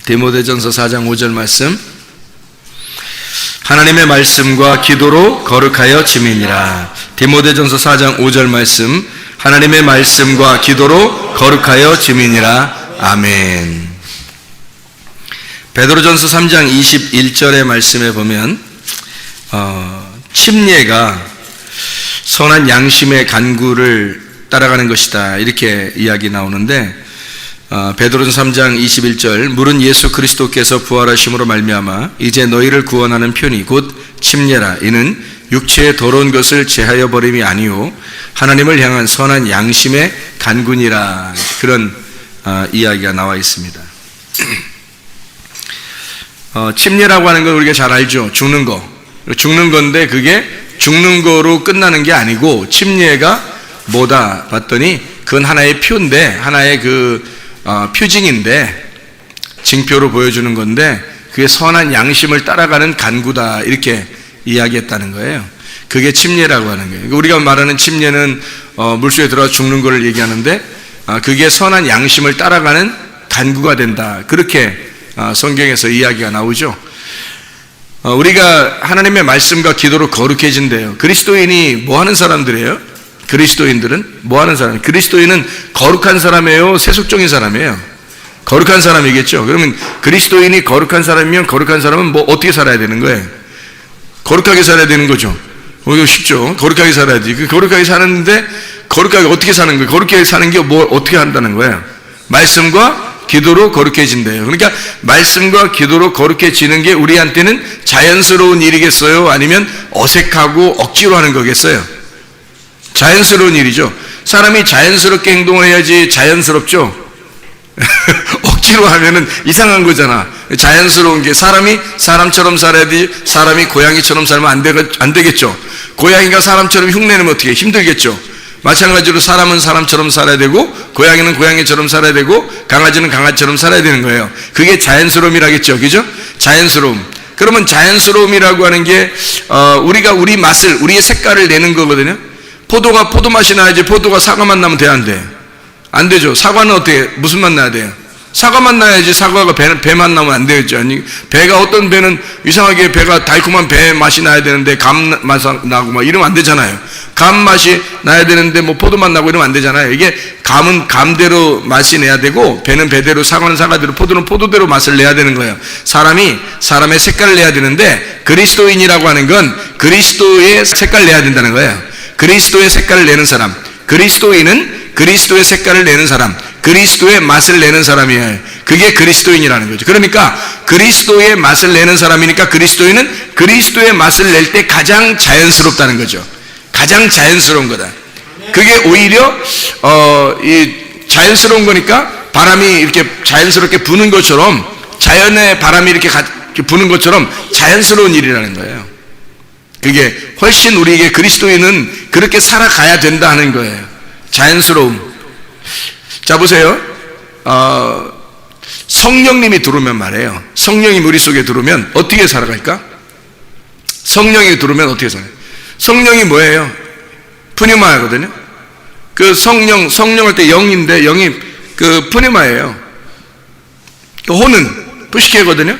디모데전서 4장 5절 말씀. 하나님의 말씀과 기도로 거룩하여 지미니라. 디모데전서 4장 5절 말씀. 하나님의 말씀과 기도로 거룩하여 지미니라. 아멘. 베드로전서 3장 21절의 말씀에 보면 침례가 선한 양심의 간구를 따라가는 것이다, 이렇게 이야기 나오는데, 베드로전서 3장 21절, 물은 예수 그리스도께서 부활하심으로 말미암아 이제 너희를 구원하는 편이 곧 침례라. 이는 육체의 더러운 것을 제하여 버림이 아니요 하나님을 향한 선한 양심의 간구니라. 그런 이야기가 나와 있습니다. 침례라고 하는 건 우리가 잘 알죠. 죽는 건데 그게 죽는 거로 끝나는 게 아니고, 침례가 뭐다 봤더니 그건 하나의 표인데, 하나의 표징인데, 징표로 보여주는 건데, 그게 선한 양심을 따라가는 간구다, 이렇게 이야기했다는 거예요. 그게 침례라고 하는 거예요. 우리가 말하는 침례는 물속에 들어가 죽는 거를 얘기하는데, 그게 선한 양심을 따라가는 간구가 된다, 그렇게 성경에서 이야기가 나오죠. 우리가 하나님의 말씀과 기도로 거룩해진대요. 그리스도인이 뭐 하는 사람들이에요? 그리스도인들은 뭐 하는 사람? 그리스도인은 거룩한 사람이에요? 세속적인 사람이에요? 거룩한 사람이겠죠. 그러면 그리스도인이 거룩한 사람이면, 거룩한 사람은 뭐 어떻게 살아야 되는 거예요? 거룩하게 살아야 되는 거죠. 이거 쉽죠. 거룩하게 살아야지. 거룩하게 사는데, 거룩하게 어떻게 사는 거예요? 거룩하게 사는 게 뭐 어떻게 한다는 거예요? 말씀과 기도로 거룩해진대요. 그러니까 말씀과 기도로 거룩해지는 게 우리한테는 자연스러운 일이겠어요? 아니면 어색하고 억지로 하는 거겠어요? 자연스러운 일이죠. 사람이 자연스럽게 행동해야지 자연스럽죠? 억지로 하면은 이상한 거잖아. 자연스러운 게, 사람이 사람처럼 살아야지, 사람이 고양이처럼 살면 안 되겠죠. 고양이가 사람처럼 흉내내면 어떻게 힘들겠죠. 마찬가지로 사람은 사람처럼 살아야 되고, 고양이는 고양이처럼 살아야 되고, 강아지는 강아지처럼 살아야 되는 거예요. 그게 자연스러움이라겠죠. 그죠? 자연스러움. 그러면 자연스러움이라고 하는 게 우리가 우리 맛을, 우리의 색깔을 내는 거거든요. 포도가 포도맛이 나야지 포도가 사과맛 나면 돼, 안 돼? 안 되죠. 사과는 어떻게, 무슨 맛 나야 돼요? 사과맛 나야지. 사과가 배맛 나면 안 되겠죠. 아니, 배가, 어떤 배는 이상하게 배가 달콤한 배 맛이 나야 되는데 감 맛 나고 막 이러면 안 되잖아요. 감 맛이 나야 되는데 뭐 포도맛 나고 이러면 안 되잖아요. 이게 감은 감대로 맛이 내야 되고, 배는 배대로, 사과는 사과대로, 포도는 포도대로 맛을 내야 되는 거예요. 사람이 사람의 색깔을 내야 되는데, 그리스도인이라고 하는 건 그리스도의 색깔을 내야 된다는 거예요. 그리스도의 색깔을 내는 사람, 그리스도인은 그리스도의 색깔을 내는 사람, 그리스도의 맛을 내는 사람이에요. 그게 그리스도인이라는 거죠. 그러니까 그리스도의 맛을 내는 사람이니까 그리스도인은 그리스도의 맛을 낼 때 가장 자연스럽다는 거죠. 가장 자연스러운 거다. 그게 오히려 이 자연스러운 거니까, 바람이 이렇게 자연스럽게 부는 것처럼, 자연의 바람이 이렇게 부는 것처럼 자연스러운 일이라는 거예요. 그게 훨씬 우리에게, 그리스도인은 그렇게 살아가야 된다 하는 거예요. 자연스러움. 자, 보세요. 성령님이 들어오면 말이에요. 성령이 우리 속에 들어오면 어떻게 살아갈까? 성령이 들어오면 어떻게 살아요? 성령이 뭐예요? 푸뉴마거든요. 그 성령할 때 영인데, 영이 그 푸뉴마예요. 그 혼은 푸시케거든요.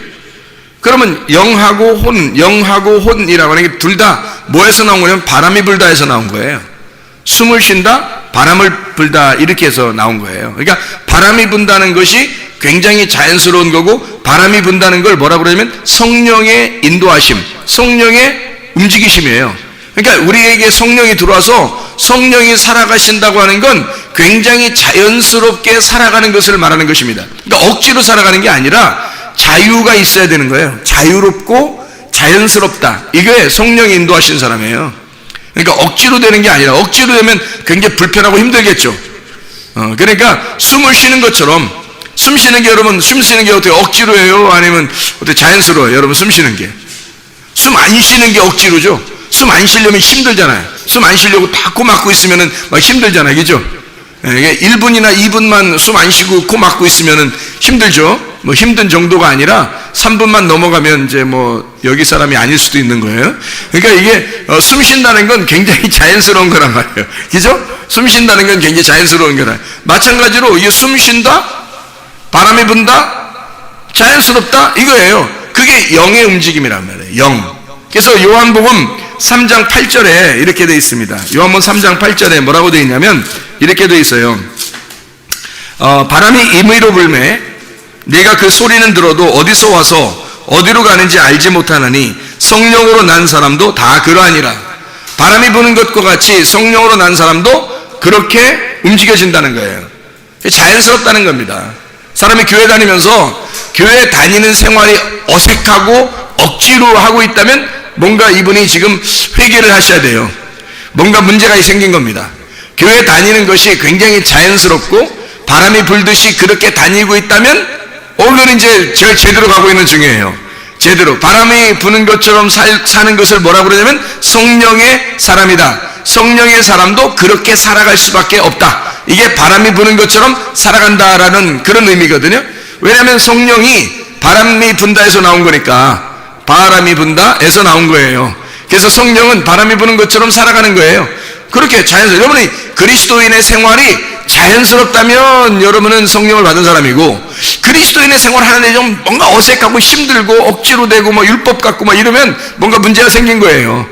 그러면 영하고 혼이라고 하는 게 둘 다 뭐에서 나온 거냐면, 바람이 불다에서 나온 거예요. 숨을 쉰다, 바람을 불다, 이렇게 해서 나온 거예요. 그러니까 바람이 분다는 것이 굉장히 자연스러운 거고, 바람이 분다는 걸 뭐라고 그러냐면 성령의 인도하심, 성령의 움직이심이에요. 그러니까 우리에게 성령이 들어와서 성령이 살아가신다고 하는 건 굉장히 자연스럽게 살아가는 것을 말하는 것입니다. 그러니까 억지로 살아가는 게 아니라 자유가 있어야 되는 거예요. 자유롭고 자연스럽다. 이게 성령이 인도하신 사람이에요. 그러니까 억지로 되는 게 아니라, 억지로 되면 굉장히 불편하고 힘들겠죠. 그러니까 숨을 쉬는 것처럼, 숨 쉬는 게, 여러분, 숨 쉬는 게 어떻게 억지로 해요? 아니면 어떻게 자연스러워요? 여러분, 숨 쉬는 게. 숨 안 쉬는 게 억지로죠. 숨 안 쉬려면 힘들잖아요. 숨 안 쉬려고 다 코 막고 있으면은 막 힘들잖아요. 그죠? 1분이나 2분만 숨 안 쉬고 코 막고 있으면은 힘들죠. 뭐 힘든 정도가 아니라 3분만 넘어가면 이제 뭐 여기 사람이 아닐 수도 있는 거예요. 그러니까 이게 숨 쉰다는 건 굉장히 자연스러운 거란 말이에요. 그죠? 숨 쉰다는 건 굉장히 자연스러운 거라. 마찬가지로 이게 숨 쉰다, 바람이 분다, 자연스럽다 이거예요. 그게 영의 움직임이란 말이에요. 영. 그래서 요한복음 3장 8절에 이렇게 되어 있습니다. 요한복음 3장 8절에 뭐라고 되어 있냐면 이렇게 되어 있어요. 바람이 임의로 불매 내가 그 소리는 들어도 어디서 와서 어디로 가는지 알지 못하나니 성령으로 난 사람도 다 그러하니라. 바람이 부는 것과 같이 성령으로 난 사람도 그렇게 움직여진다는 거예요. 자연스럽다는 겁니다. 사람이 교회 다니면서 교회 다니는 생활이 어색하고 억지로 하고 있다면 뭔가 이분이 지금 회개를 하셔야 돼요. 뭔가 문제가 생긴 겁니다. 교회 다니는 것이 굉장히 자연스럽고 바람이 불듯이 그렇게 다니고 있다면 오늘은 이제 제대로 가고 있는 중이에요. 제대로 바람이 부는 것처럼 사는 것을 뭐라고 그러냐면 성령의 사람이다. 성령의 사람도 그렇게 살아갈 수밖에 없다. 이게 바람이 부는 것처럼 살아간다라는 그런 의미거든요. 왜냐하면 성령이 바람이 분다에서 나온 거니까 바람이 분다에서 나온 거예요. 그래서 성령은 바람이 부는 것처럼 살아가는 거예요. 그렇게 자연스럽게 여러분이 그리스도인의 생활이 자연스럽다면 여러분은 성령을 받은 사람이고 그리스도인의 생활하는데 좀 뭔가 어색하고 힘들고 억지로 되고 뭐 율법 같고 막 이러면 뭔가 문제가 생긴 거예요.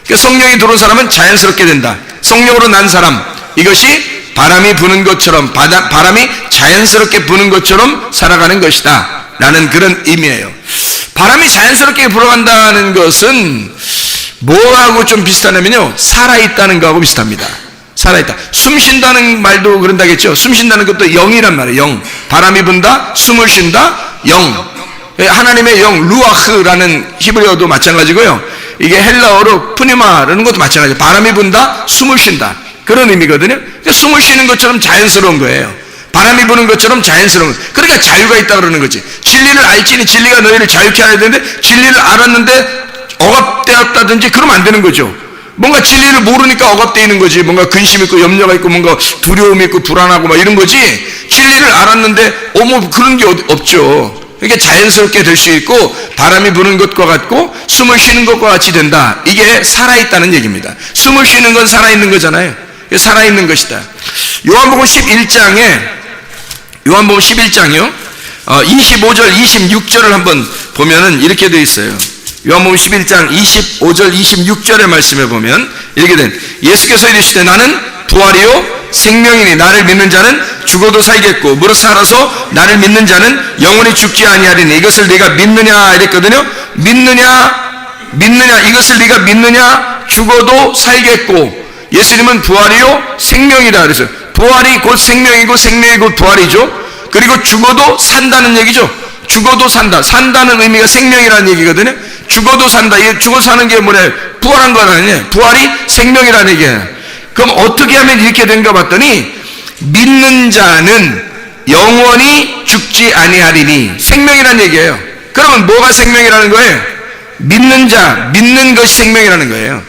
그러니까 성령이 들어온 사람은 자연스럽게 된다. 성령으로 난 사람 이것이 바람이 부는 것처럼 바람이 자연스럽게 부는 것처럼 살아가는 것이다 라는 그런 의미예요. 바람이 자연스럽게 불어간다는 것은 뭐하고 좀 비슷하냐면요 살아있다는 거하고 비슷합니다. 살아있다. 숨 쉰다는 말도 그런다겠죠. 숨 쉰다는 것도 영이란 말이에요. 영. 바람이 분다, 숨을 쉰다, 영. 하나님의 영, 루아흐라는 히브리어도 마찬가지고요. 이게 헬라어로 푸니마라는 것도 마찬가지예요. 바람이 분다, 숨을 쉰다. 그런 의미거든요. 그러니까 숨을 쉬는 것처럼 자연스러운 거예요. 바람이 부는 것처럼 자연스러운 거예요. 그러니까 자유가 있다 그러는 거지. 진리를 알지니 진리가 너희를 자유케 하야 되는데 진리를 알았는데 억압되었다든지 그러면 안 되는 거죠. 뭔가 진리를 모르니까 억압되어 있는 거지. 뭔가 근심 있고 염려가 있고 뭔가 두려움이 있고 불안하고 막 이런 거지. 진리를 알았는데 뭐 그런 게 없죠. 그러니까 자연스럽게 될 수 있고 바람이 부는 것과 같고 숨을 쉬는 것과 같이 된다. 이게 살아있다는 얘기입니다. 숨을 쉬는 건 살아있는 거잖아요. 살아있는 것이다. 요한복음 11장이요 25절 26절을 한번 보면은 이렇게 되어 있어요. 요한복음 11장 25절 26절의 말씀에 보면 이렇게 된 예수께서 이르시되 나는 부활이요 생명이니 나를 믿는 자는 죽어도 살겠고 무릇 살아서 나를 믿는 자는 영원히 죽지 아니하리니 이것을 네가 믿느냐 이랬거든요. 믿느냐 이것을 네가 믿느냐 죽어도 살겠고 예수님은 부활이요 생명이다 그랬어요. 부활이 곧 생명이고 생명이 곧 부활이죠. 그리고 죽어도 산다는 얘기죠. 죽어도 산다. 산다는 의미가 생명이라는 얘기거든요. 죽어도 산다. 이게 죽어 사는 게 뭐냐? 부활한 거 아니에요. 부활이 생명이라는 얘기예요. 그럼 어떻게 하면 이렇게 된가 봤더니 믿는 자는 영원히 죽지 아니하리니 생명이라는 얘기예요. 그러면 뭐가 생명이라는 거예요? 믿는 자, 믿는 것이 생명이라는 거예요.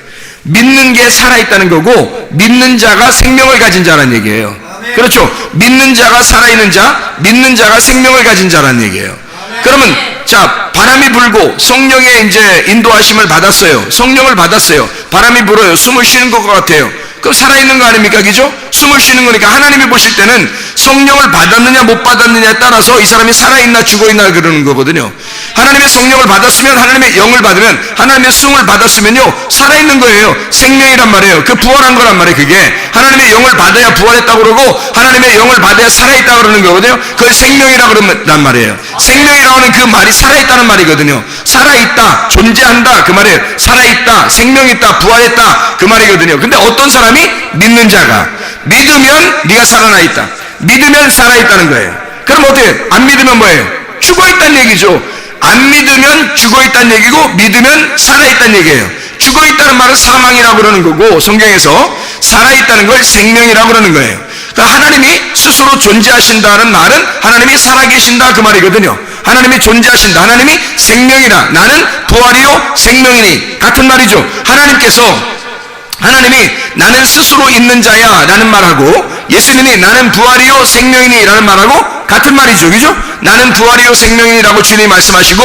믿는 게 살아있다는 거고 믿는 자가 생명을 가진 자라는 얘기예요. 그렇죠. 믿는 자가 살아있는 자, 믿는 자가 생명을 가진 자라는 얘기예요. 그러면 자 바람이 불고 성령의 이제 인도하심을 받았어요. 성령을 받았어요. 바람이 불어요. 숨을 쉬는 것 같아요. 그럼 살아있는 거 아닙니까? 그죠? 숨을 쉬는 거니까 하나님이 보실 때는 성령을 받았느냐 못 받았느냐에 따라서 이 사람이 살아있나 죽어있나 그러는 거거든요. 하나님의 성령을 받았으면 하나님의 영을 받으면 하나님의 숨을 받았으면요 살아있는 거예요. 생명이란 말이에요. 그 부활한 거란 말이에요. 그게 하나님의 영을 받아야 부활했다고 그러고 하나님의 영을 받아야 살아있다고 그러는 거거든요. 그걸 생명이라고 그런단 말이에요. 생명이라고 하는 그 말이 살아있다는 말이거든요. 살아있다, 존재한다 그 말이에요. 살아있다, 생명있다, 부활했다 그 말이거든요. 근데 어떤 사람이 믿는 자가 믿으면 네가 살아나 있다. 믿으면 살아있다는 거예요. 그럼 어떻게 안 믿으면 뭐예요? 죽어있다는 얘기죠. 안 믿으면 죽어있다는 얘기고 믿으면 살아있다는 얘기예요. 죽어있다는 말은 사망이라고 그러는 거고 성경에서 살아있다는 걸 생명이라고 그러는 거예요. 그러니까 하나님이 스스로 존재하신다는 말은 하나님이 살아계신다 그 말이거든요. 하나님이 존재하신다. 하나님이 생명이다. 나는 부활이요 생명이니 같은 말이죠. 하나님이 나는 스스로 있는 자야 라는 말하고 예수님이 나는 부활이요 생명이니 라는 말하고 같은 말이죠. 그죠? 나는 부활이요 생명이라고 주님이 말씀하시고,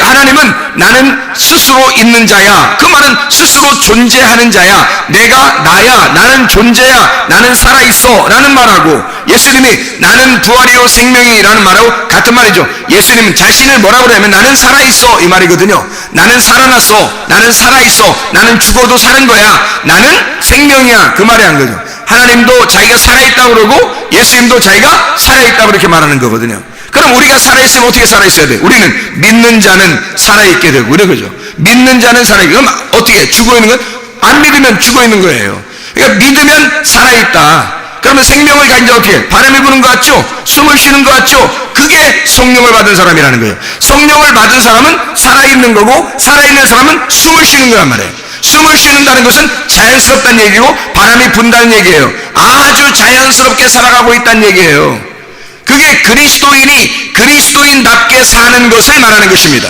하나님은 나는 스스로 있는 자야. 그 말은 스스로 존재하는 자야. 내가 나야. 나는 존재야. 나는 살아있어. 라는 말하고, 예수님이 나는 부활이요 생명이라는 말하고 같은 말이죠. 예수님은 자신을 뭐라고 그러냐면 나는 살아있어 이 말이거든요. 나는 살아났어. 나는 살아있어. 나는 죽어도 사는 거야. 나는 생명이야. 그 말이 한 거죠. 하나님도 자기가 살아있다고 그러고 예수님도 자기가 살아있다고 그렇게 말하는 거거든요. 그럼 우리가 살아있으면 어떻게 살아있어야 돼? 우리는 믿는 자는 살아있게 되고 이런 거죠. 믿는 자는 살아있게. 그럼 어떻게? 죽어있는 건? 안 믿으면 죽어있는 거예요. 그러니까 믿으면 살아있다. 그러면 생명을 가진 자 어떻게? 바람이 부는 것 같죠? 숨을 쉬는 것 같죠? 그게 성령을 받은 사람이라는 거예요. 성령을 받은 사람은 살아있는 거고, 살아있는 사람은 숨을 쉬는 거란 말이에요. 숨을 쉬는다는 것은 자연스럽다는 얘기고 바람이 분다는 얘기예요. 아주 자연스럽게 살아가고 있다는 얘기예요. 그게 그리스도인이 그리스도인답게 사는 것을 말하는 것입니다.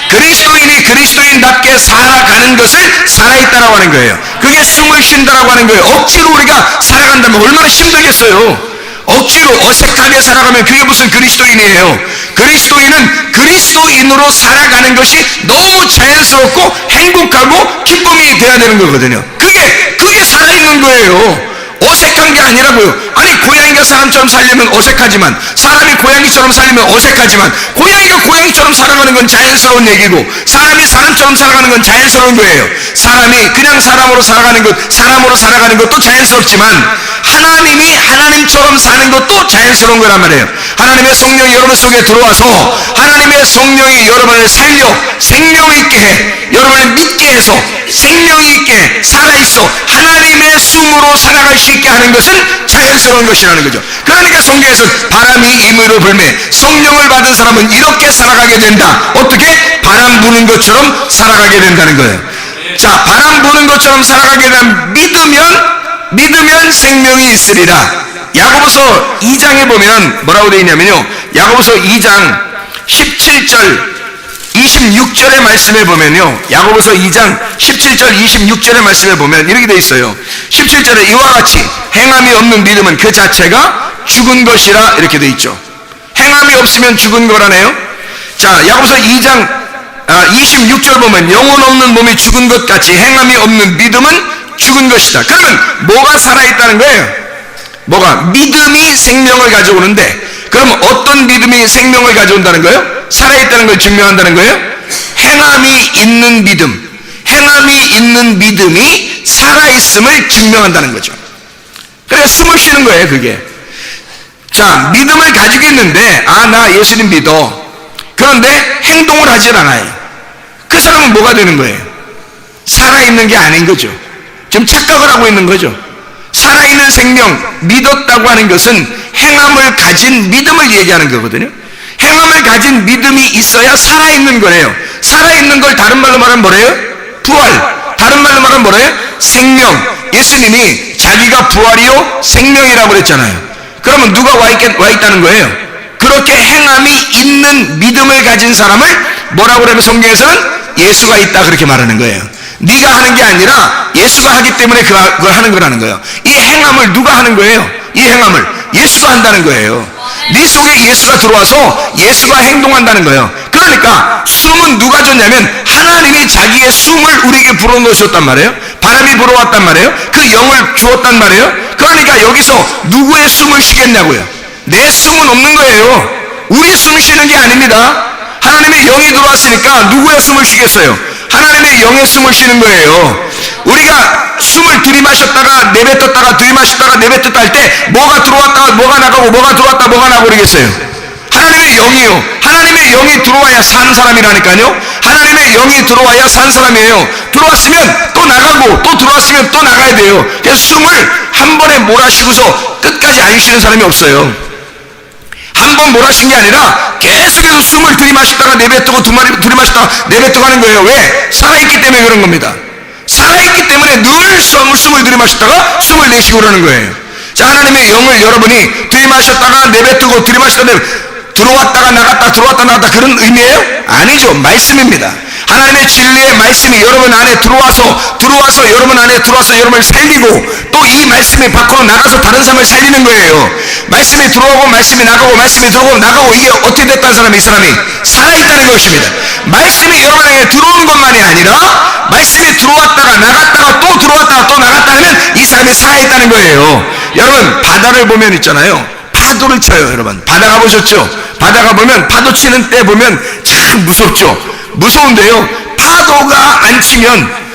그리스도인이 그리스도인답게 살아가는 것을 살아있다라고 하는 거예요. 그게 숨을 쉰다라고 하는 거예요. 억지로 우리가 살아간다면 얼마나 힘들겠어요. 억지로 어색하게 살아가면 그게 무슨 그리스도인이에요. 그리스도인은 그리스도인으로 살아가는 것이 너무 자연스럽고 행복하고 기쁨이 되어야 되는 거거든요. 그게 살아있는 거예요. 어색한 게 아니라고요. 아니 고양이가 사람처럼 살려면 어색하지만, 사람이 고양이처럼 살려면 어색하지만, 고양이가 고양이처럼 살아가는 건 자연스러운 얘기고, 사람이 사람처럼 살아가는 건 자연스러운 거예요. 사람이 그냥 사람으로 살아가는 것도 자연스럽지만, 하나님이 하나님처럼 사는 것도 자연스러운 거란 말이에요. 하나님의 성령이 여러분 속에 들어와서 하나님의 성령이 여러분을 살려 생명 있게 해, 여러분을 믿게 해서 생명 있게 살아있어 하나님의 숨으로 살아갈 수 있게 하는 것은 자연스러운 것이라는 거죠. 그러니까 성경에서 바람이 임의로 불매, 성령을 받은 사람은 이렇게 살아가게 된다. 어떻게? 바람 부는 것처럼 살아가게 된다는 거예요. 자, 바람 부는 것처럼 살아가게 되면 믿으면 생명이 있으리라. 야고보서 2장에 보면 뭐라고 되어 있냐면요, 야고보서 2장 17절 26절의 말씀에 보면요, 야고보서 2장 17절 26절의 말씀에 보면 이렇게 되어 있어요. 17절에 이와 같이 행함이 없는 믿음은 그 자체가 죽은 것이라 이렇게 되어 있죠. 행함이 없으면 죽은 거라네요. 자, 야고보서 2장 26절 보면 영혼 없는 몸이 죽은 것 같이 행함이 없는 믿음은 죽은 것이다. 그러면 뭐가 살아있다는 거예요? 믿음이 생명을 가져오는데, 그럼 어떤 믿음이 생명을 가져온다는 거예요? 살아있다는 걸 증명한다는 거예요? 행함이 있는 믿음이 살아있음을 증명한다는 거죠. 그래서 숨을 쉬는 거예요, 그게. 자, 믿음을 가지고 있는데, 나 예수님 믿어. 그런데 행동을 하질 않아요. 그 사람은 뭐가 되는 거예요? 살아있는 게 아닌 거죠. 지금 착각을 하고 있는 거죠. 살아있는 생명, 믿었다고 하는 것은 행함을 가진 믿음을 얘기하는 거거든요. 행함을 가진 믿음이 있어야 살아있는 거예요. 살아있는 걸 다른 말로 말하면 뭐래요? 부활. 다른 말로 말하면 뭐래요? 생명. 예수님이 자기가 부활이요 생명이라고 그랬잖아요. 그러면 누가 와 있다는 거예요? 그렇게 행함이 있는 믿음을 가진 사람을 뭐라고 그러면 성경에서는 예수가 있다 그렇게 말하는 거예요. 네가 하는 게 아니라 예수가 하기 때문에 그걸 하는 거라는 거예요. 이 행함을 누가 하는 거예요? 이 행함을 예수가 한다는 거예요. 네 속에 예수가 들어와서 예수가 행동한다는 거예요. 그러니까 숨은 누가 줬냐면 하나님이 자기의 숨을 우리에게 불어넣으셨단 말이에요. 바람이 불어왔단 말이에요. 그 영을 주었단 말이에요. 그러니까 여기서 누구의 숨을 쉬겠냐고요. 내 숨은 없는 거예요. 우리 숨 쉬는 게 아닙니다. 하나님의 영이 들어왔으니까 누구의 숨을 쉬겠어요? 하나님의 영의 숨을 쉬는 거예요. 우리가 숨을 들이마셨다가 내뱉었다가 들이마셨다가 내뱉었다 할 때 뭐가 들어왔다가 뭐가 나가고 뭐가 들어왔다 뭐가 나가고 그러겠어요? 하나님의 영이요. 하나님의 영이 들어와야 사는 사람이라니까요. 하나님의 영이 들어와야 사는 사람이에요. 들어왔으면 또 나가고 또 들어왔으면 또 나가야 돼요. 그래서 숨을 한 번에 몰아쉬고서 끝까지 안 쉬는 사람이 없어요. 한 번 몰아쉰 게 아니라 계속해서 숨을 들이마셨다가 내뱉고 들이마셨다가 내뱉고 하는 거예요. 왜? 살아있기 때문에 그런 겁니다. 살아있기 때문에 늘 숨을 들이마셨다가 숨을 내쉬고 그러는 거예요. 자, 하나님의 영을 여러분이 들이마셨다가 내뱉고 들이마셨다가 들어왔다가 나갔다 들어왔다 나갔다 그런 의미예요? 아니죠. 말씀입니다. 하나님의 진리의 말씀이 여러분 안에 들어와서 여러분을 살리고 또 이 말씀이 밖으로 나가서 다른 사람을 살리는 거예요. 말씀이 들어오고 말씀이 나가고 말씀이 들어오고 나가고 이게 어떻게 됐다는 사람이 이 사람이 살아있다는 것입니다. 말씀이 여러분에게 들어오는 것만이 아니라 말씀이 들어왔다가 나갔다가 또 들어왔다가 또 나갔다 하면 이 사람이 살아있다는 거예요. 여러분 바다를 보면 있잖아요. 파도를 쳐요. 여러분 바다 가보셨죠? 바다 가보면 파도 치는 때 보면 참 무섭죠. 무서운데요, 파도가 안 치면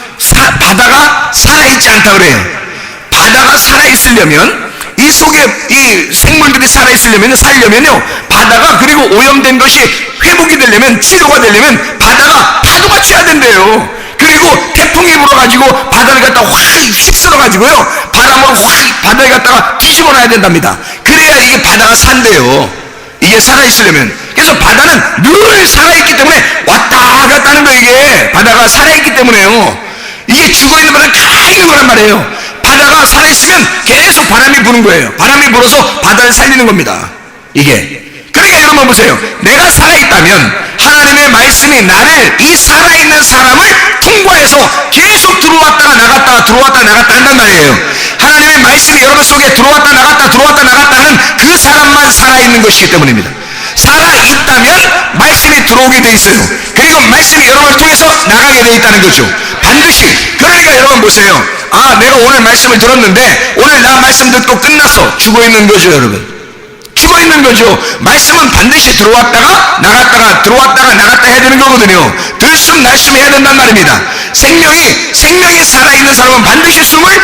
바다가 살아있지 않다 그래요. 바다가 살아있으려면 이 속에 이 생물들이 살려면요 바다가 그리고 오염된 것이 회복이 되려면 치료가 되려면 바다가 파도가 쳐야 된대요. 그리고 태풍이 불어가지고 바다를 갖다가 확 휩쓸어가지고요 바람으로 확 바다를 갖다가 뒤집어 놔야 된답니다. 그래야 이게 바다가 산대요. 이게 살아있으려면. 그래서 바다는 늘 살아있기 때문에 왔다 갔다 하는 거예요. 이게 바다가 살아있기 때문에요. 이게 죽어있는 바다는 가만히 있는 거란 말이에요. 바다가 살아있으면 계속 바람이 부는 거예요. 바람이 불어서 바다를 살리는 겁니다. 이게. 그러니까 여러분 보세요. 내가 살아있다면 하나님의 말씀이 나를, 이 살아있는 사람을 통과해서 계속 들어왔다가 나갔다 한단 말이에요. 하나님의 말씀이 여러분 속에 들어왔다 나갔다 하는 그 사람만 살아있는 것이기 때문입니다. 살아있다면 말씀이 들어오게 돼 있어요. 그리고 말씀이 여러분을 통해서 나가게 돼 있다는 거죠. 반드시. 그러니까 여러분 보세요. 아, 내가 오늘 말씀을 들었는데 오늘 나 말씀 듣고 끝났어. 죽어있는 거죠. 여러분 죽어있는 거죠. 말씀은 반드시 들어왔다가 나갔다 해야 되는 거거든요. 들숨날숨 해야 된단 말입니다. 생명이 살아있는 사람은 반드시 숨을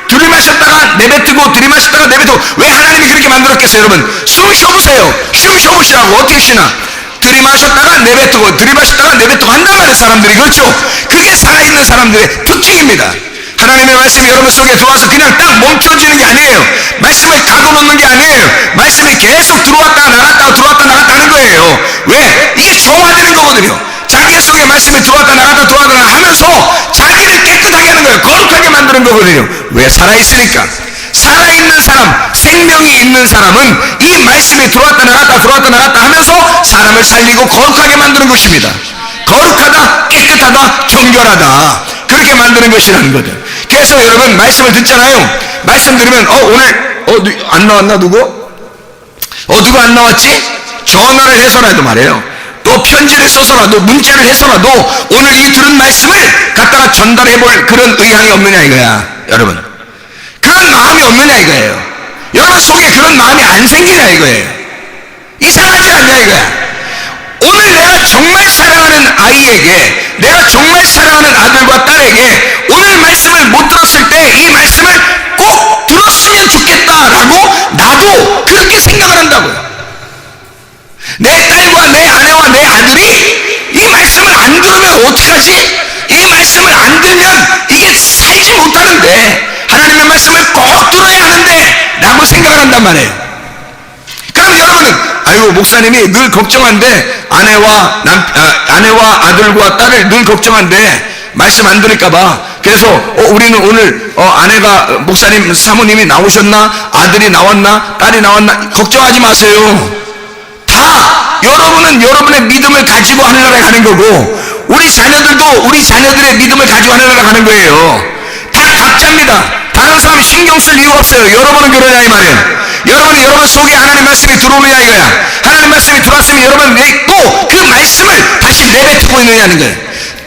들이마셨다가 내뱉고 들이마셨다가 내뱉고. 왜 하나님이 그렇게 만들었겠어요? 여러분 숨 쉬어보세요. 숨 쉬어보시라고. 어떻게 쉬나? 들이마셨다가 내뱉고 한단 말이에요. 사람들이. 그렇죠? 그게 살아있는 사람들의 특징입니다. 하나님의 말씀이 여러분 속에 들어와서 그냥 딱 멈춰지는 게 아니에요. 말씀을 가둬놓는 게 아니에요. 말씀이 계속 들어왔다가 나갔다 하는 거예요. 왜? 이게 정화되는 거거든요. 자기 속에 말씀이 들어왔다 나갔다 하면서 자기를 깨끗하게 하는 거예요. 거룩하게 만드는 거거든요. 왜? 살아있으니까. 살아있는 사람, 생명이 있는 사람은 이 말씀이 들어왔다 나갔다 하면서 사람을 살리고 거룩하게 만드는 것입니다. 거룩하다, 깨끗하다, 정결하다, 그렇게 만드는 것이라는 거죠. 그래서 여러분 말씀을 듣잖아요. 말씀 들으면 오늘 안 나왔나 누구? 누구 안 나왔지? 전화를 해서라도 말해요. 또 편지를 써서라도 문자를 해서라도 오늘 이 들은 말씀을 갖다가 전달해 볼 그런 의향이 없느냐 이거야. 여러분 그런 마음이 없느냐 이거예요. 여러분 속에 그런 마음이 안 생기냐 이거예요. 이상하지 않냐 이거야. 오늘 내가 정말 사랑하는 아이에게, 내가 정말 사랑하는 아들과 딸에게 오늘 말씀을 못 들었을 때 이 말씀을 꼭 들었으면 좋겠다라고 나도 그렇게 생각을 한다고요. 내 딸과 내 아내와 내 아들이 이 말씀을 안 들으면 어떡하지? 이 말씀을 안 들면 이게 살지 못하는데 하나님의 말씀을 꼭 들어야 하는데 라고 생각을 한단 말이에요. 그럼 여러분은 아이고 목사님이 늘 걱정한데 아내와 아들과 딸을 늘 걱정한데 말씀 안 들을까봐. 그래서 우리는 오늘 아내가 목사님 사모님이 나오셨나, 아들이 나왔나, 딸이 나왔나 걱정하지 마세요. 다 여러분은 여러분의 믿음을 가지고 하늘나라에 가는 거고 우리 자녀들도 우리 자녀들의 믿음을 가지고 하늘나라에 가는 거예요. 다 각자입니다. 다른 사람 신경 쓸 이유가 없어요. 여러분은 그러냐 이 말이에요. 여러분 속에 하나님 말씀이 들어오느냐 이거야. 하나님 말씀이 들어왔으면 여러분 또 그 말씀을 다시 내뱉고 있느냐는 거예요.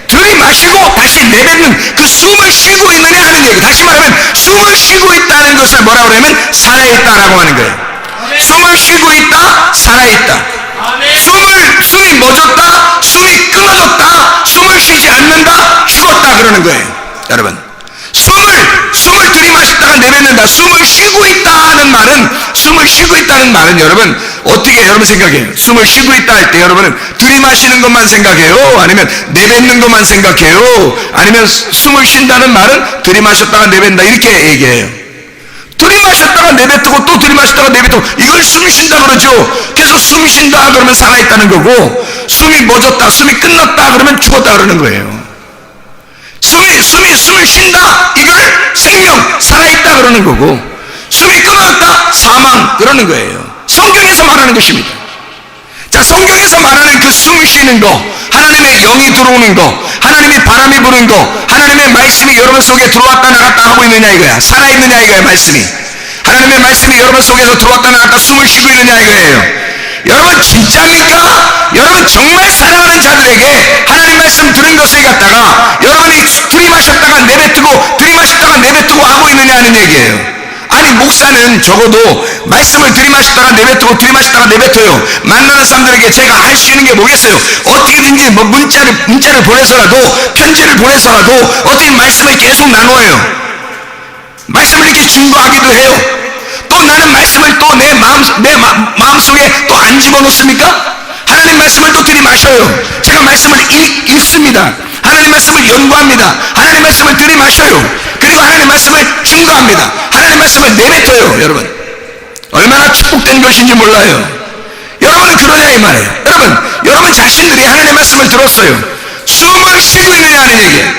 들이마시고 다시 내뱉는 그 숨을 쉬고 있느냐 하는 얘기. 다시 말하면 숨을 쉬고 있다는 것을 뭐라고 그러면 살아있다라고 하는 거예요. 숨을 쉬고 있다, 살아있다. 숨이 멎었다, 숨이 끊어졌다, 숨을 쉬지 않는다, 죽었다 그러는 거예요. 여러분 숨을 들이마셨다가 내뱉는다. 숨을 쉬고 있다는 말은 여러분 어떻게 여러분 생각해요? 숨을 쉬고 있다 할 때 여러분은 들이마시는 것만 생각해요? 아니면 내뱉는 것만 생각해요? 아니면 숨을 쉰다는 말은 들이마셨다가 내뱉는다 이렇게 얘기해요. 들이마셨다가 내뱉고 또 들이마셨다가 내뱉고 이걸 숨 쉰다 그러죠. 그래서 숨 쉰다 그러면 살아있다는 거고 숨이 멎었다, 숨이 끝났다 그러면 죽었다 그러는 거예요. 숨을 쉰다 이걸 생명, 살아있다 그러는 거고 숨이 끊어졌다, 사망 그러는 거예요. 성경에서 말하는 것입니다. 자, 성경에서 말하는 그 숨 쉬는 거 하나님의 영이 들어오는 거, 하나님의 바람이 부는 거, 하나님의 말씀이 여러분 속에 들어왔다 나갔다 하고 있느냐 이거야. 살아있느냐 이거야. 말씀이, 하나님의 말씀이 여러분 속에서 들어왔다 나갔다 숨을 쉬고 있느냐 이거예요. 여러분 진짜입니까? 여러분 정말 사랑하는 자들에게 하나님 말씀 들은 것을 갖다가 여러분이 들이마셨다가 내뱉고 들이마셨다가 내뱉고 하고 있느냐 하는 얘기예요. 아니 목사는 적어도 말씀을 들이마셨다가 내뱉고 들이마셨다가 내뱉어요. 만나는 사람들에게 제가 할 수 있는 게 뭐겠어요? 어떻게든지 뭐 문자를 보내서라도, 편지를 보내서라도 어떻게 말씀을 계속 나누어요. 말씀을 이렇게 증거하기도 해요. 또 나는 말씀을 또 내 마음속에 또 안 집어넣습니까? 하나님 말씀을 또 들이마셔요. 제가 말씀을 읽습니다. 하나님 말씀을 연구합니다. 하나님 말씀을 들이마셔요. 그리고 하나님 말씀을 증거합니다. 하나님 말씀을 내뱉어요. 여러분 얼마나 축복된 것인지 몰라요. 여러분은 그러냐 이 말이에요. 여러분 자신들이 하나님의 말씀을 들었어요. 숨을 쉬고 있느냐 하는 얘기예요.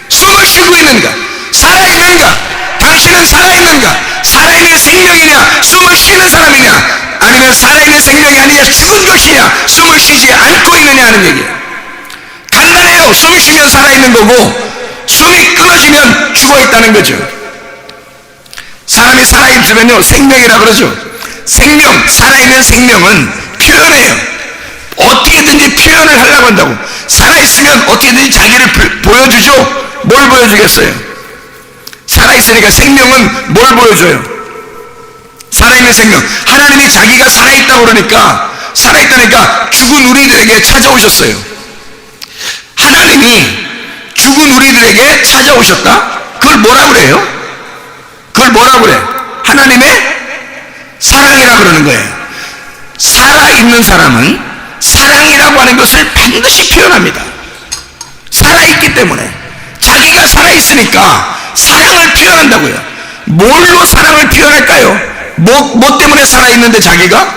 숨을 쉬고 있는가? 살아있는가? 당신은 살아있는가? 살아있는 생명이냐? 숨을 쉬는 사람이냐? 아니면 살아있는 생명이 아니냐? 죽은 것이냐? 숨을 쉬지 않고 있느냐 하는 얘기예요. 간단해요. 숨이 쉬면 살아있는 거고 숨이 끊어지면 죽어있다는 거죠. 사람이 살아있으면요 생명이라 그러죠. 생명, 살아있는 생명은 표현해요. 어떻게든지 표현을 하려고 한다고. 살아있으면 어떻게든지 자기를 보여주죠. 뭘 보여주겠어요? 살아있으니까 생명은 뭘 보여줘요? 살아있는 생명. 하나님이 자기가 살아있다고 그러니까, 살아있다니까 죽은 우리들에게 찾아오셨어요. 하나님이 죽은 우리들에게 찾아오셨다? 그걸 뭐라 그래요? 그걸 뭐라 그래? 하나님의 사랑이라 그러는 거예요. 살아있는 사람은 사랑이라고 하는 것을 반드시 표현합니다. 살아있기 때문에. 자기가 살아있으니까 사랑을 표현한다고요. 뭘로 사랑을 표현할까요? 뭐 때문에 살아있는데 자기가?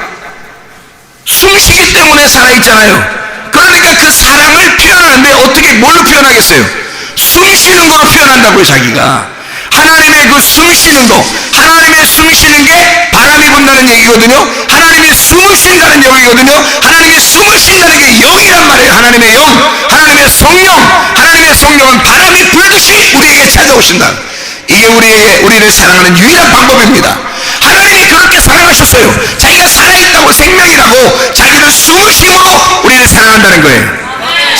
숨쉬기 때문에 살아있잖아요. 그러니까 그 사랑을 표현하는데 어떻게 뭘로 표현하겠어요? 숨쉬는 거로 표현한다고요. 자기가 하나님의 그 숨쉬는 거, 하나님의 숨쉬는 게 바람이 분다는 얘기거든요. 하나님이 숨을 쉰다는 얘기거든요. 하나님이 숨을 쉰다는 게 영이란 말이에요. 하나님의 영, 하나님의 성령. 하나님의 성령은 바람이 불듯이 우리에게 찾아오신다. 이게 우리를 사랑하는 유일한 방법입니다. 하나님이 그렇게 사랑하셨어요. 자기가 살아있다고, 생명이라고 자기를 숨을 쉼으로 우리를 사랑한다는 거예요.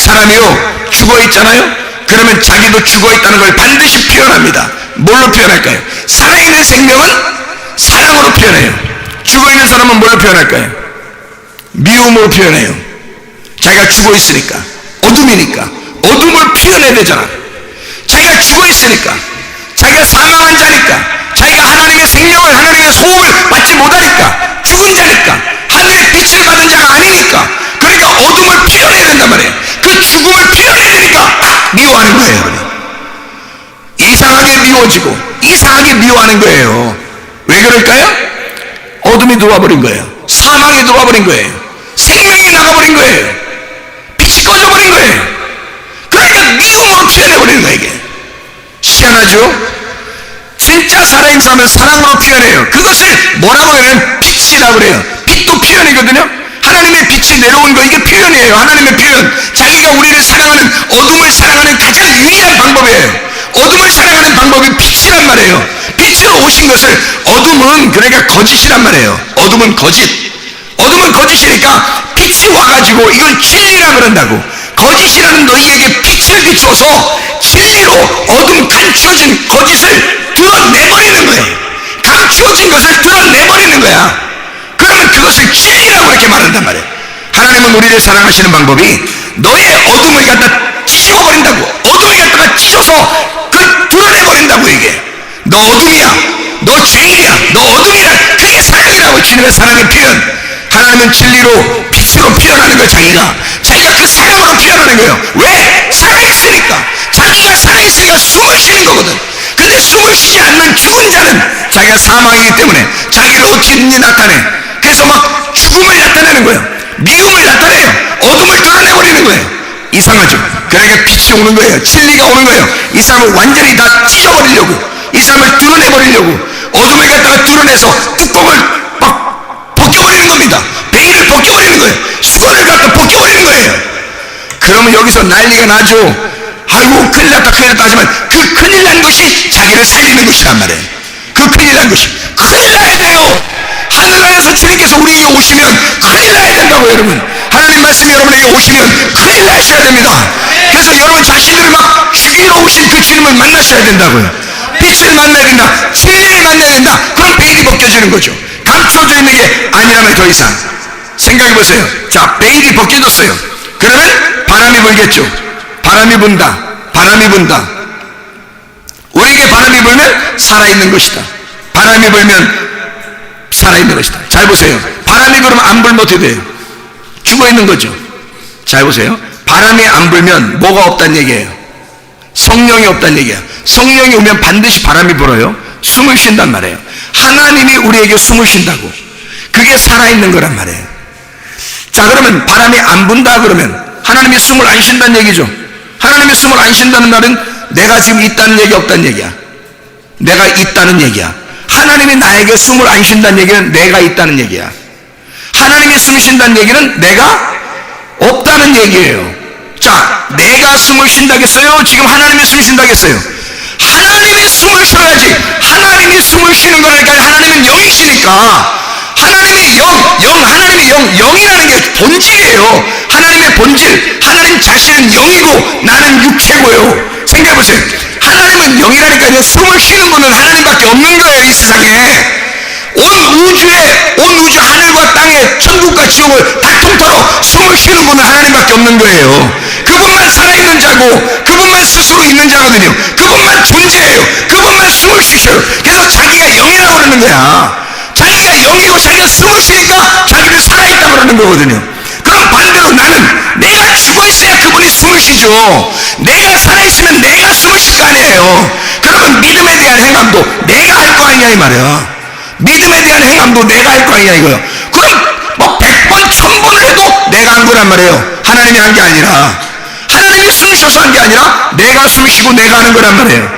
사람이요 죽어있잖아요. 그러면 자기도 죽어있다는 걸 반드시 표현합니다. 뭘로 표현할까요? 살아있는 생명은 사랑으로 표현해요. 죽어있는 사람은 뭘로 표현할까요? 미움으로 표현해요. 자기가 죽어있으니까, 어둠이니까 어둠을 표현해야 되잖아. 자기가 죽어있으니까, 자기가 사망한 자니까, 자기가 하나님의 생명을, 하나님의 소음을 받지 못하니까, 죽은 자니까, 하늘의 빛을 받은 자가 아니니까, 그러니까 어둠을 표현해야 된단 말이에요. 그 죽음을 표현해야 되니까 미워하는 거예요. 여러분. 이상하게 미워지고 이상하게 미워하는 거예요. 왜 그럴까요? 어둠이 들어와버린 거예요. 사망이 들어와버린 거예요. 생명이 나가버린 거예요. 빛이 꺼져버린 거예요. 그러니까 미움으로 표현해버리는 거예요. 이게 희한하죠? 진짜 살아있는 사람은 사랑으로 표현해요. 그것을 뭐라고 하냐면 빛이라고 그래요. 빛도 표현이거든요. 하나님의 빛이 내려온 거, 이게 표현이에요. 하나님의 표현. 자기가 우리를 사랑하는, 어둠을 사랑하는 가장 유일한 방법이에요. 어둠을 사랑하는 방법이 빛이란 말이에요. 빛으로 오신 것을, 어둠은 그러니까 거짓이란 말이에요. 어둠은 거짓. 어둠은 거짓이니까 빛이 와가지고 이걸 진리라 그런다고. 거짓이라는 너희에게 빛을 비춰서 진리로 어둠 감추어진 거짓을 드러내버리는 거예요. 감추어진 것을 드러내버리는 거야. 그러면 그것을 진리라고 이렇게 말한단 말이에요. 하나님은 우리를 사랑하시는 방법이 너의 어둠을 갖다 치워버린다고. 어둠을 갖다가 치워서 그걸 드러내버린다고. 이게 너 어둠이야, 너 죄인이야, 너 어둠이야. 그게 사랑이라고. 주님의 사랑의 표현. 하나님은 진리로 빛으로 표현하는 거예요. 자기가 그 사랑으로 표현하는 거예요. 왜? 살아있으니까. 자기가 살아있으니까 숨을 쉬는 거거든. 근데 숨을 쉬지 않는 죽은 자는 자기가 사망이기 때문에 자기를 어떻게든지 나타내. 그래서 막 죽음을 나타내는 거예요. 미움을 나타내요. 어둠을 드러내버리는 거예요. 이상하죠? 그러니까 빛이 오는 거예요. 진리가 오는 거예요. 이 사람을 완전히 다 찢어버리려고, 이 사람을 드러내버리려고 어둠을 갖다가 드러내서 뚜껑을 막 벗겨버리는 겁니다. 베일을 벗겨버리는 거예요. 수건을 갖다 벗겨버리는 거예요. 그러면 여기서 난리가 나죠. 아이고 큰일 났다 큰일 났다 하지만 그 큰일 난 것이 자기를 살리는 것이란 말이에요. 그 큰일 난 것이 큰일 나야 돼요. 하늘나라에서 주님께서 우리에게 오시면 큰일 나야 된다고. 여러분, 하나님 말씀이 여러분에게 오시면 큰일 나셔야 됩니다. 그래서 여러분 자신들을 막 죽이러 오신 그 주님을 만나셔야 된다고요. 빛을 만나야 된다, 진리를 만나야 된다. 그럼 베일이 벗겨지는 거죠. 감춰져 있는 게 아니라면 더 이상 생각해 보세요. 자, 베일이 벗겨졌어요. 그러면 바람이 불겠죠. 바람이 분다, 바람이 분다. 우리에게 바람이 불면 살아있는 것이다. 바람이 불면 살아있는 것이다. 잘 보세요. 바람이 그러면 안 불면 어떻게 돼요? 죽어있는 거죠. 잘 보세요. 바람이 안 불면 뭐가 없다는 얘기예요? 성령이 없다는 얘기야. 성령이 오면 반드시 바람이 불어요. 숨을 쉰단 말이에요. 하나님이 우리에게 숨을 쉰다고. 그게 살아있는 거란 말이에요. 자, 그러면 바람이 안 분다 그러면 하나님이 숨을 안 쉰다는 얘기죠. 하나님이 숨을 안 쉰다는 말은 내가 지금 있다는 얘기 없다는 얘기야. 내가 있다는 얘기야. 하나님이 나에게 숨을 안 쉰다는 얘기는 내가 있다는 얘기야. 하나님이 숨 쉰다는 얘기는 내가 없다는 얘기예요. 자, 내가 숨을 쉰다겠어요? 지금 하나님이 숨 쉰다겠어요? 하나님이 숨을 쉬어야지. 하나님이 숨을 쉬는 거니까. 하나님은 영이시니까. 하나님이 하나님이 영이라는 게 본질이에요. 하나님의 본질, 하나님 자신은 영이고 나는 육체고요. 생각해보세요. 하나님은 영이라니까요. 숨을 쉬는 분은 하나님밖에 없는 거예요. 이 세상에 온 우주 하늘과 땅에 천국과 지옥을 다 통틀어 숨을 쉬는 분은 하나님밖에 없는 거예요. 그분만 살아있는 자고 그분만 스스로 있는 자거든요. 그분만 존재해요. 그분만 숨을 쉬셔요. 그래서 자기가 영이라고 그러는 거야. 자기가 영이고 자기가 숨을 쉬니까 자기는 살아있다고 그러는 거거든요. 그럼 반대로 나는 내가 죽어있어야 그분이 숨을 쉬죠. 내가 살아있으면 내가 숨을 쉴 거 아니에요. 그러면 믿음에 대한 행함도 내가 할 거 아니냐 이 말이야. 믿음에 대한 행함도 내가 할 거 아니냐 이거요. 그럼 뭐 100번 1000번을 해도 내가 한 거란 말이에요. 하나님이 한 게 아니라, 하나님이 숨 쉬어서 한 게 아니라 내가 숨 쉬고 내가 하는 거란 말이에요.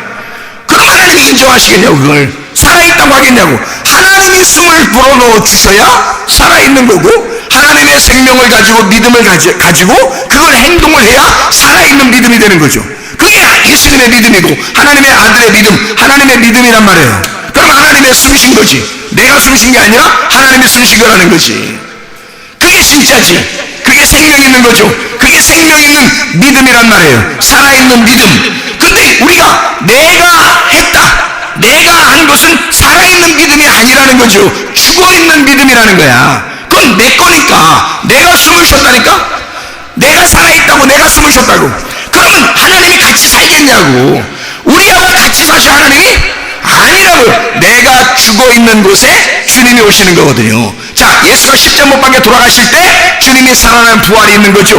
그럼 하나님이 인정하시겠냐고. 그걸 살아있다고 하겠냐고. 하나님이 숨을 불어넣어 주셔야 살아있는 거고, 하나님의 생명을 가지고 믿음을 가지고 그걸 행동을 해야 살아있는 믿음이 되는 거죠. 그게 예수님의 믿음이고 하나님의 아들의 믿음, 하나님의 믿음이란 말이에요. 그럼 하나님의 숨쉰 거지. 내가 숨쉰 게 아니라 하나님이 숨쉰 거라는 거지. 그게 진짜지. 그게 생명 있는 거죠. 그게 생명 있는 믿음이란 말이에요. 살아있는 믿음. 근데 우리가 내가 했다, 내가 한 것은 살아있는 믿음이 아니라는 거죠. 죽어있는 믿음이라는 거야. 그건 내 거니까. 내가 숨을 쉬었다니까. 내가 살아있다고, 내가 숨을 쉬었다고. 그러면 하나님이 같이 살겠냐고. 우리하고 같이 사셔 하나님이? 아니라고요. 내가 죽어있는 곳에 주님이 오시는 거거든요. 자, 예수가 십자가 못 박혀 돌아가실 때 주님이 살아나는 부활이 있는 거죠.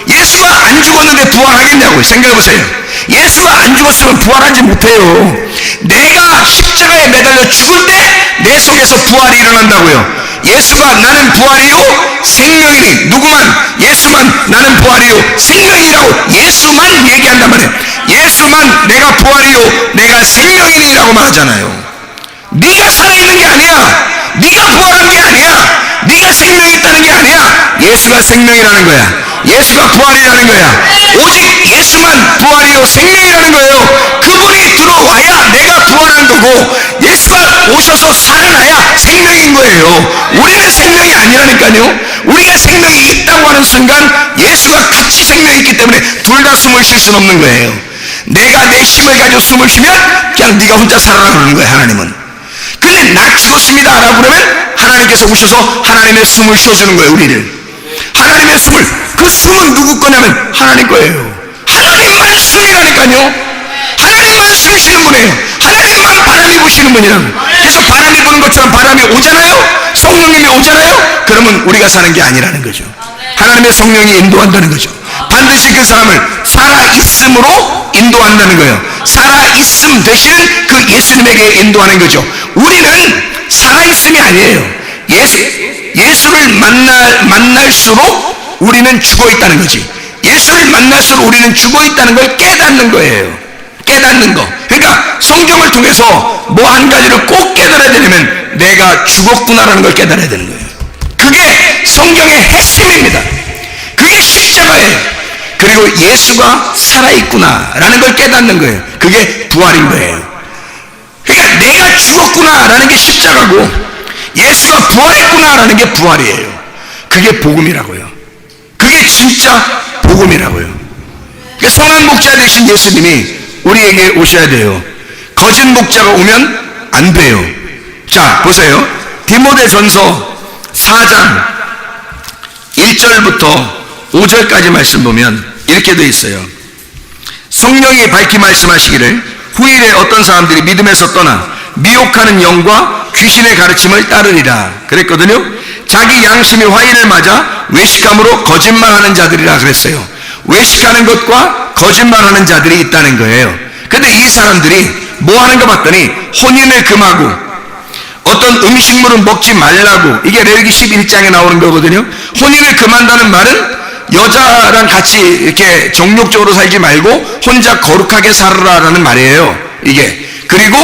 예수가 안 죽었는데 부활하겠냐고. 생각해보세요. 예수가 안 죽었으면 부활하지 못해요. 내가 십자가에 매달려 죽을 때 내 속에서 부활이 일어난다고요. 예수가 나는 부활이요 생명이니, 누구만? 예수만 나는 부활이요 생명이라고 예수만 얘기한단 말이에요. 예수만 내가 부활이요 내가 생명이니라고 말하잖아요. 네가 살아있는 게 아니야. 네가 부활한 게 아니야. 네가 생명이 있다는 게 아니야. 예수가 생명이라는 거야. 예수가 부활이라는 거야. 오직 예수만 부활이요 생명이라는 거예요. 그분이 들어와야 내가 부활한 거고, 예수가 오셔서 살아나야 생명인 거예요. 우리는 생명이 아니라니까요. 우리가 생명이 있다고 하는 순간 예수가 같이 생명이 있기 때문에 둘 다 숨을 쉴 수는 없는 거예요. 내가 내 힘을 가지고 숨을 쉬면 그냥 네가 혼자 살아라 그러는 거예요. 하나님은. 근데 나 죽었습니다 라고 그러면 하나님께서 오셔서 하나님의 숨을 쉬어주는 거예요. 우리를. 하나님의 숨을, 그 숨은 누구 거냐면 하나님 거예요. 하나님만 숨이라니까요. 하나님만 숨 쉬는 분이에요. 하나님만 바람이 부시는 분이라고. 그래서 바람이 부는 것처럼 바람이 오잖아요. 성령님이 오잖아요. 그러면 우리가 사는 게 아니라는 거죠. 하나님의 성령이 인도한다는 거죠. 반드시 그 사람을 살아있음으로 인도한다는 거예요. 살아있음 대신 그 예수님에게 인도하는 거죠. 우리는 살아있음이 아니에요. 예수를 만날수록 우리는 죽어있다는 거지. 예수를 만날수록 우리는 죽어있다는 걸 깨닫는 거예요. 깨닫는 거. 그러니까 성경을 통해서 뭐 한 가지를 꼭 깨달아야 되려면 내가 죽었구나라는 걸 깨달아야 되는 거예요. 그게 성경의 핵심입니다. 그게 십자가예요. 그리고 예수가 살아있구나라는 걸 깨닫는 거예요. 그게 부활인 거예요. 그러니까 내가 죽었구나라는 게 십자가고 예수가 부활했구나라는 게 부활이에요. 그게 복음이라고요. 그게 진짜 복음이라고요. 그러니까 선한 목자 되신 예수님이 우리에게 오셔야 돼요. 거짓 목자가 오면 안 돼요. 자, 보세요. 디모데전서 4장 1절부터 5절까지 말씀 보면 이렇게 되어 있어요. 성령이 밝히 말씀하시기를 후일에 어떤 사람들이 믿음에서 떠나 미혹하는 영과 귀신의 가르침을 따르리라 그랬거든요. 자기 양심이 화인을 맞아 외식함으로 거짓말하는 자들이라 그랬어요. 외식하는 것과 거짓말하는 자들이 있다는 거예요. 근데 이 사람들이 뭐 하는가 봤더니 혼인을 금하고 어떤 음식물은 먹지 말라고, 이게 레위기 11장에 나오는 거거든요. 혼인을 금한다는 말은 여자랑 같이 이렇게 정욕적으로 살지 말고 혼자 거룩하게 살아라라는 말이에요. 이게. 그리고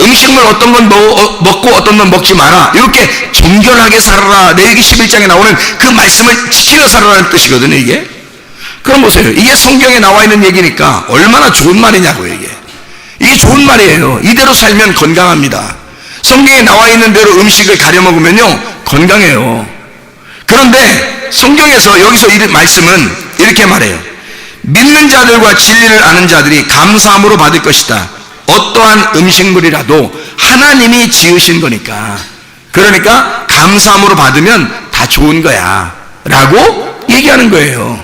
음식물 어떤 건 먹고 어떤 건 먹지 마라. 이렇게 정결하게 살아라. 레위기 11장에 나오는 그 말씀을 지키며 살아라는 뜻이거든요, 이게. 그럼 보세요. 이게 성경에 나와 있는 얘기니까 얼마나 좋은 말이냐고요, 이게. 이게 좋은 말이에요. 이대로 살면 건강합니다. 성경에 나와 있는 대로 음식을 가려 먹으면요, 건강해요. 그런데 성경에서 여기서 이 말씀은 이렇게 말해요. 믿는 자들과 진리를 아는 자들이 감사함으로 받을 것이다. 어떠한 음식물이라도 하나님이 지으신 거니까. 그러니까 감사함으로 받으면 다 좋은 거야 라고 얘기하는 거예요.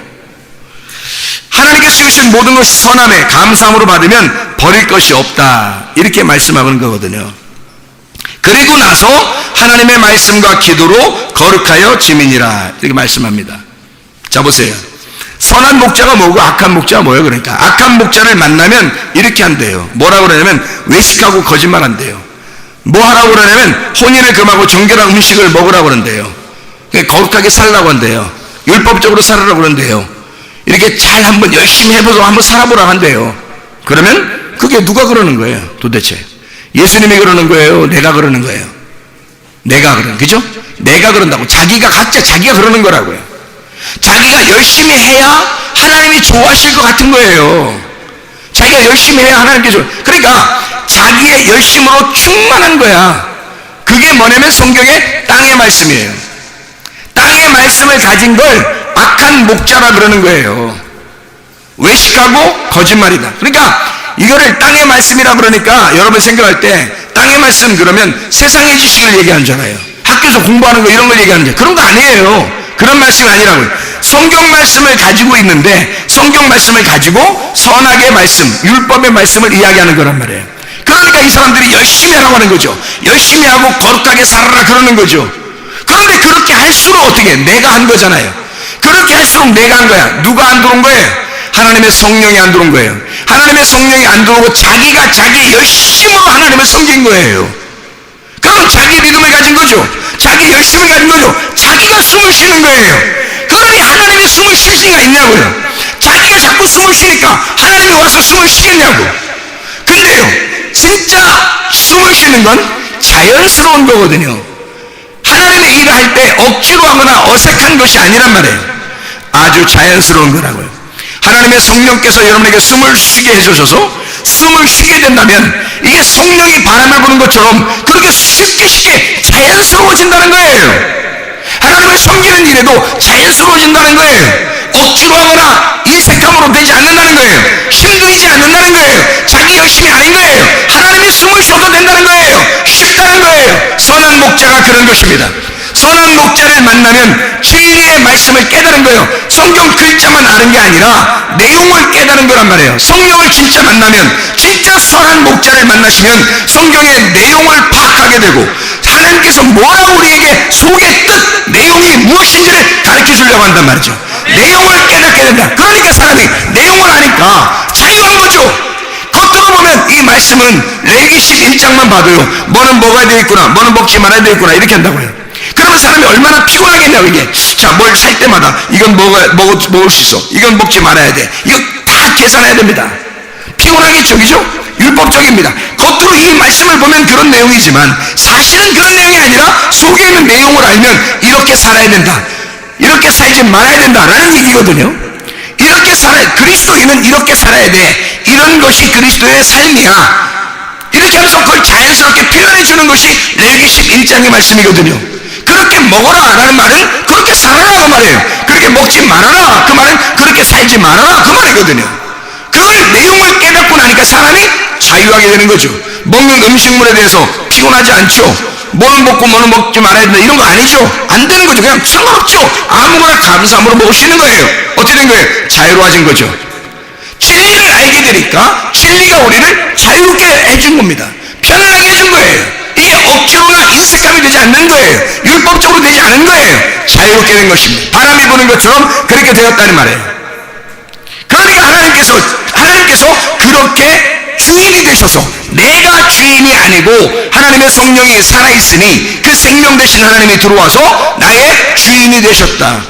하나님께서 지으신 모든 것이 선함에 감사함으로 받으면 버릴 것이 없다, 이렇게 말씀하는 거거든요. 그리고 나서 하나님의 말씀과 기도로 거룩하여 지민이라, 이렇게 말씀합니다. 자, 보세요. 선한 목자가 뭐고 악한 목자가 뭐예요? 그러니까 악한 목자를 만나면 이렇게 한대요. 뭐라고 그러냐면 외식하고 거짓말 한대요. 뭐 하라고 그러냐면 혼인을 금하고 정결한 음식을 먹으라고 그런대요. 거룩하게 살라고 한대요. 율법적으로 살으라고 그런대요. 이렇게 잘 한번 열심히 해보고 한번 살아보라고 한대요. 그러면 그게 누가 그러는 거예요, 도대체? 예수님이 그러는 거예요? 내가 그러는 거예요? 내가 그러는, 그죠? 내가 그런다고. 자기가 각자 자기가 그러는 거라고요. 자기가 열심히 해야 하나님이 좋아하실 것 같은 거예요. 자기가 열심히 해야 하나님께 좋아. 그러니까 자기의 열심으로 충만한 거야. 그게 뭐냐면 성경의 땅의 말씀이에요. 땅의 말씀을 가진 걸 악한 목자라 그러는 거예요. 외식하고 거짓말이다. 그러니까 이거를 땅의 말씀이라 그러니까 여러분 생각할 때 땅의 말씀 그러면 세상의 지식을 얘기하는 줄 알아요. 학교에서 공부하는 거 이런 걸 얘기하는 줄. 그런 거 아니에요. 그런 말씀이 아니라고요. 성경 말씀을 가지고 있는데 성경 말씀을 가지고 선악의 말씀, 율법의 말씀을 이야기하는 거란 말이에요. 그러니까 이 사람들이 열심히 하라고 하는 거죠. 열심히 하고 거룩하게 살아라 그러는 거죠. 그런데 그렇게 할수록 어떻게 해? 내가 한 거잖아요. 그렇게 할수록 내가 한 거야. 누가 안 들어온 거예요? 하나님의 성령이 안 들어온 거예요. 하나님의 성령이 안 들어오고 자기가 자기 열심으로 하나님을 섬긴 거예요. 그럼 자기 믿음을 가진 거죠. 자기 열심을 가진 거죠. 자기가 숨을 쉬는 거예요. 그러니 하나님이 숨을 쉴 수가 있냐고요. 자기가 자꾸 숨을 쉬니까 하나님이 와서 숨을 쉬겠냐고. 근데요, 진짜 숨을 쉬는 건 자연스러운 거거든요. 하나님의 일을 할 때 억지로 하거나 어색한 것이 아니란 말이에요. 아주 자연스러운 거라고요. 하나님의 성령께서 여러분에게 숨을 쉬게 해주셔서 숨을 쉬게 된다면 이게 성령이 바람을 부는 것처럼 그렇게 쉽게 자연스러워진다는 거예요. 하나님을 섬기는 일에도 자연스러워진다는 거예요. 억지로 하거나 인색함으로 되지 않는다는 거예요. 힘들지 않는다는 거예요. 자기 열심이 아닌 거예요. 하나님이 숨을 쉬어도 된다는 거예요. 쉽다는 거예요. 선한 목자가 그런 것입니다. 선한 목자를 만나면 진리의 말씀을 깨달은 거예요. 성경 글자만 아는 게 아니라 내용을 깨달은 거란 말이에요. 성령을 진짜 만나면, 진짜 선한 목자를 만나시면 성경의 내용을 파악하게 되고 하나님께서 뭐라고 우리에게 속의 뜻, 내용이 무엇인지를 가르쳐 주려고 한단 말이죠. 내용을 깨닫게 된다. 그러니까 사람이 내용을 아니까 자유한 거죠. 겉으로 보면 이 말씀은 레위기 11장만 봐도요, 뭐는 먹어야 되겠구나, 뭐는 먹지 말아야 되겠구나, 이렇게 한다고요. 그러면 사람이 얼마나 피곤하겠냐고. 이게 자, 뭘 살 때마다 이건 먹을 수 있어, 이건 먹지 말아야 돼, 이거 다 계산해야 됩니다. 피곤하겠죠, 그죠? 율법적입니다. 겉으로 이 말씀을 보면 그런 내용이지만 사실은 그런 내용이 아니라 속에 있는 내용을 알면 이렇게 살아야 된다, 이렇게 살지 말아야 된다라는 얘기거든요. 이 살아야, 그리스도인은 이렇게 살아야 돼, 이런 것이 그리스도의 삶이야, 이렇게 하면서 그걸 자연스럽게 표현해 주는 것이 레위기 11장의 말씀이거든요. 그렇게 먹어라 라는 말은 그렇게 살아라 그 말이에요. 그렇게 먹지 말아라 그 말은 그렇게 살지 말아라 그 말이거든요. 그걸 내용을 깨닫고 나니까 사람이 자유하게 되는 거죠. 먹는 음식물에 대해서 피곤하지 않죠. 뭐는 먹고 뭐는 먹지 말아야 된다 이런 거 아니죠. 안 되는 거죠. 그냥 상관없죠. 아무거나 감사함으로 먹을 수 있는 거예요. 어떻게 된 거예요? 자유로워진 거죠. 진리를 알게 되니까 진리가 우리를 자유롭게 해준 겁니다. 편안하게 해준 거예요. 이게 억지로나 인색감이 되지 않는 거예요. 율법적으로 되지 않은 거예요. 자유롭게 된 것입니다. 바람이 부는 것처럼 그렇게 되었다는 말이에요. 그러니까 하나님께서 그렇게 주인이 되셔서, 내가 주인이 아니고 하나님의 성령이 살아있으니 그 생명 되신 하나님이 들어와서 나의 주인이 되셨다.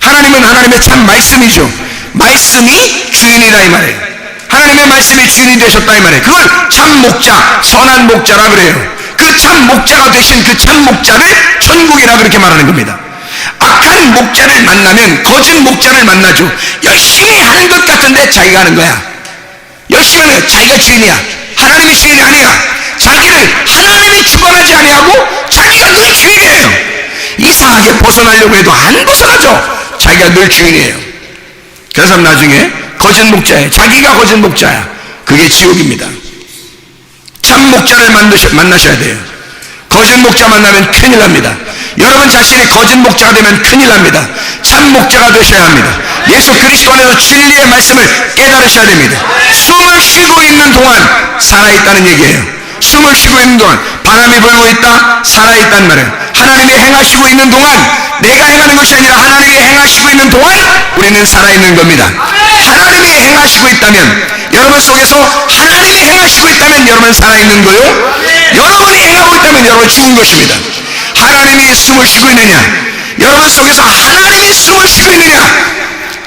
하나님은 하나님의 참 말씀이죠. 말씀이 주인이라 이 말이에요. 하나님의 말씀이 주인이 되셨다 이 말이에요. 그걸 참 목자, 선한 목자라 그래요. 그 참 목자가 되신 그 참 목자를 천국이라 그렇게 말하는 겁니다. 악한 목자를 만나면 거짓 목자를 만나죠. 열심히 하는 것 같은데 자기가 하는 거야. 열심히 하는 거야. 자기가 주인이야. 하나님이 주인이 아니야. 자기를 하나님이 주관하지 아니하고 자기가 늘 주인이에요. 이상하게 벗어나려고 해도 안 벗어나죠. 자기가 늘 주인이에요. 그래서 나중에 거짓 목자예요. 자기가 거짓 목자야. 그게 지옥입니다. 참 목자를 만나셔야 돼요. 거짓 목자 만나면 큰일 납니다. 여러분 자신이 거짓 목자가 되면 큰일 납니다. 참 목자가 되셔야 합니다. 예수 그리스도 안에서 진리의 말씀을 깨달으셔야 됩니다. 숨을 쉬고 있는 동안 살아있다는 얘기예요. 숨을 쉬고 있는 동안 바람이 불고 있다, 살아있단 말이에요. 하나님이 행하시고 있는 동안, 내가 행하는 것이 아니라 하나님이 행하시고 있는 동안 우리는 살아있는 겁니다. 하나님이 행하시고 있다면, 여러분 속에서 하나님이 행하시고 있다면 여러분 살아있는 거요. 여러분이 행하고 있다면 여러분 죽은 것입니다. 하나님이 숨을 쉬고 있느냐, 여러분 속에서 하나님이 숨을 쉬고 있느냐,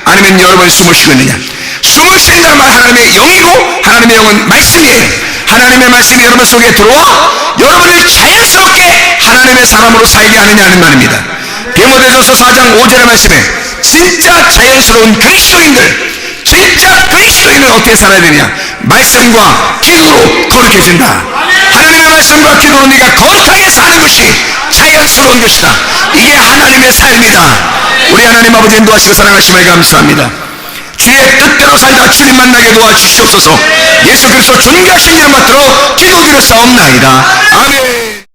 아니면 여러분이 숨을 쉬고 있느냐. 숨을 쉰다는 말 하나님의 영이고, 하나님의 영은 말씀이에요. 하나님의 말씀이 여러분 속에 들어와 여러분을 자연스럽게 하나님의 사람으로 살게 하느냐는 말입니다. 디모데전서 4장 5절의 말씀에 진짜 자연스러운 그리스도인들, 진짜 그리스도인은 어떻게 살아야 되냐? 말씀과 기도로 거룩해진다. 하나님의 말씀과 기도로 네가 거룩하게 사는 것이 자연스러운 것이다. 이게 하나님의 삶이다. 우리 하나님 아버지 인도하시고 사랑하심을 감사합니다. 주의 뜻대로 살다 주님 만나게 도와주시옵소서. 예수 그리스도 존귀하신 이름 받들어 기도드렸사옵나이다. 아멘.